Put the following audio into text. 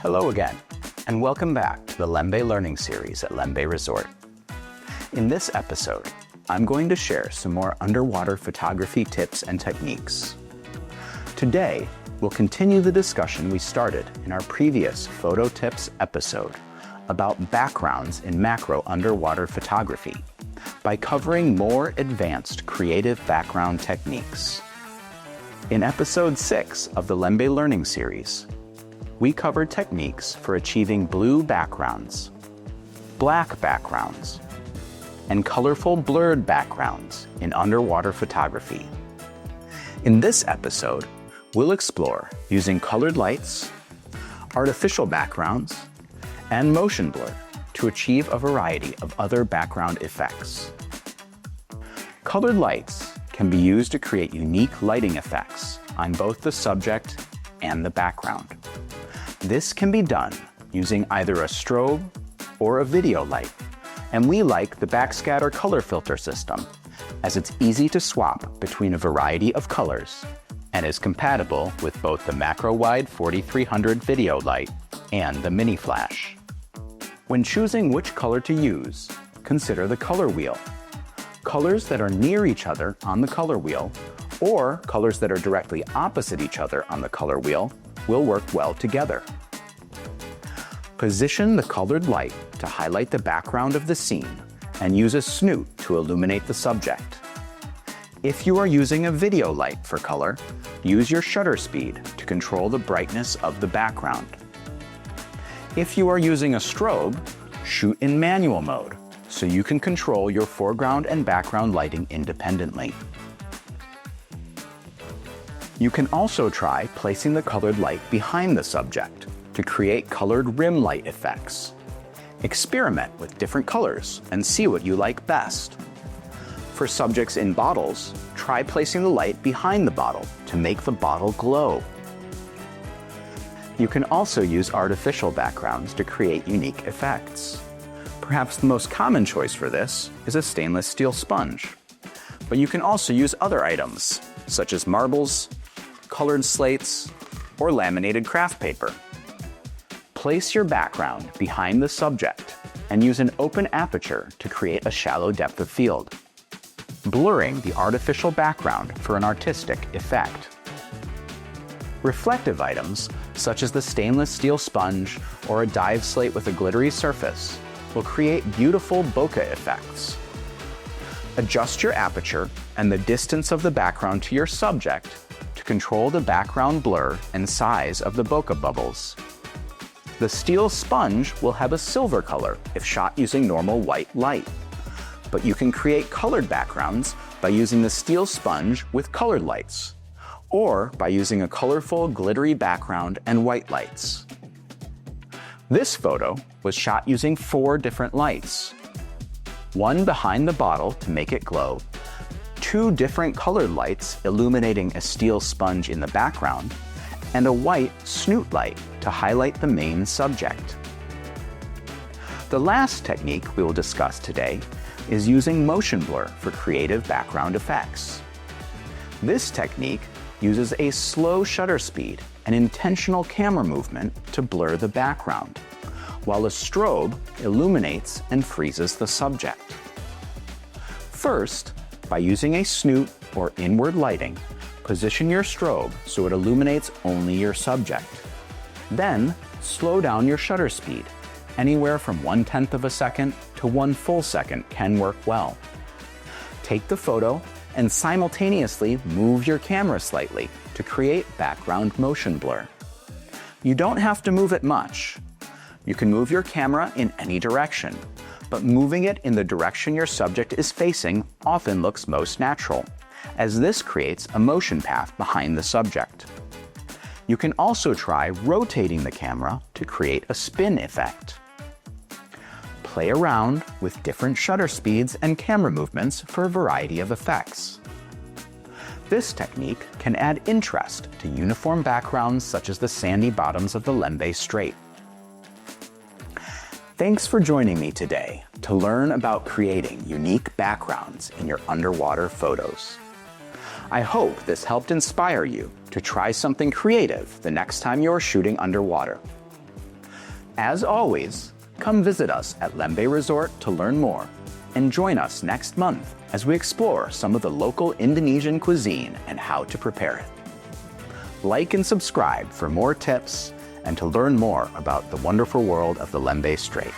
Hello again, and welcome back to the Lembeh Learning Series at Lembeh Resort. In this episode, I'm going to share some more underwater photography tips and techniques. Today, we'll continue the discussion we started in our previous photo tips episode about backgrounds in macro underwater photography by covering more advanced creative background techniques. In episode 6 of the Lembeh Learning Series, we covered techniques for achieving blue backgrounds, black backgrounds, and colorful blurred backgrounds in underwater photography. In this episode, we'll explore using colored lights, artificial backgrounds, and motion blur to achieve a variety of other background effects. Colored lights can be used to create unique lighting effects on both the subject and the background. This can be done using either a strobe or a video light, and we like the backscatter color filter system as it's easy to swap between a variety of colors and is compatible with both the macro-wide 4300 video light and the mini flash. When choosing which color to use, consider the color wheel. Colors that are near each other on the color wheel, or colors that are directly opposite each other on the color wheel, will work well together. Position the colored light to highlight the background of the scene and use a snoot to illuminate the subject. If you are using a video light for color, use your shutter speed to control the brightness of the background. If you are using a strobe, shoot in manual mode so you can control your foreground and background lighting independently. You can also try placing the colored light behind the subject to create colored rim light effects. Experiment with different colors and see what you like best. For subjects in bottles, try placing the light behind the bottle to make the bottle glow. You can also use artificial backgrounds to create unique effects. Perhaps the most common choice for this is a stainless steel sponge, but you can also use other items, such as marbles, colored slates, or laminated craft paper. Place your background behind the subject and use an open aperture to create a shallow depth of field, blurring the artificial background for an artistic effect. Reflective items, such as the stainless steel sponge or a dive slate with a glittery surface, will create beautiful bokeh effects. Adjust your aperture and the distance of the background to your subject to control the background blur and size of the bokeh bubbles. The steel sponge will have a silver color if shot using normal white light, but you can create colored backgrounds by using the steel sponge with colored lights, or by using a colorful glittery background and white lights. This photo was shot using 4 different lights. One behind the bottle to make it glow, 2 different colored lights illuminating a steel sponge in the background, and a white snoot light to highlight the main subject. The last technique we will discuss today is using motion blur for creative background effects. This technique uses a slow shutter speed and intentional camera movement to blur the background, while a strobe illuminates and freezes the subject. First, by using a snoot or inward lighting, position your strobe so it illuminates only your subject. Then, slow down your shutter speed. Anywhere from 1/10 of a second to 1 full second can work well. Take the photo and simultaneously move your camera slightly to create background motion blur. You don't have to move it much. You can move your camera in any direction, but moving it in the direction your subject is facing often looks most natural, as this creates a motion path behind the subject. You can also try rotating the camera to create a spin effect. Play around with different shutter speeds and camera movements for a variety of effects. This technique can add interest to uniform backgrounds such as the sandy bottoms of the Lembeh Strait. Thanks for joining me today to learn about creating unique backgrounds in your underwater photos. I hope this helped inspire you to try something creative the next time you're shooting underwater. As always, come visit us at Lembeh Resort to learn more, and join us next month as we explore some of the local Indonesian cuisine and how to prepare it. Like and subscribe for more tips and to learn more about the wonderful world of the Lembeh Strait.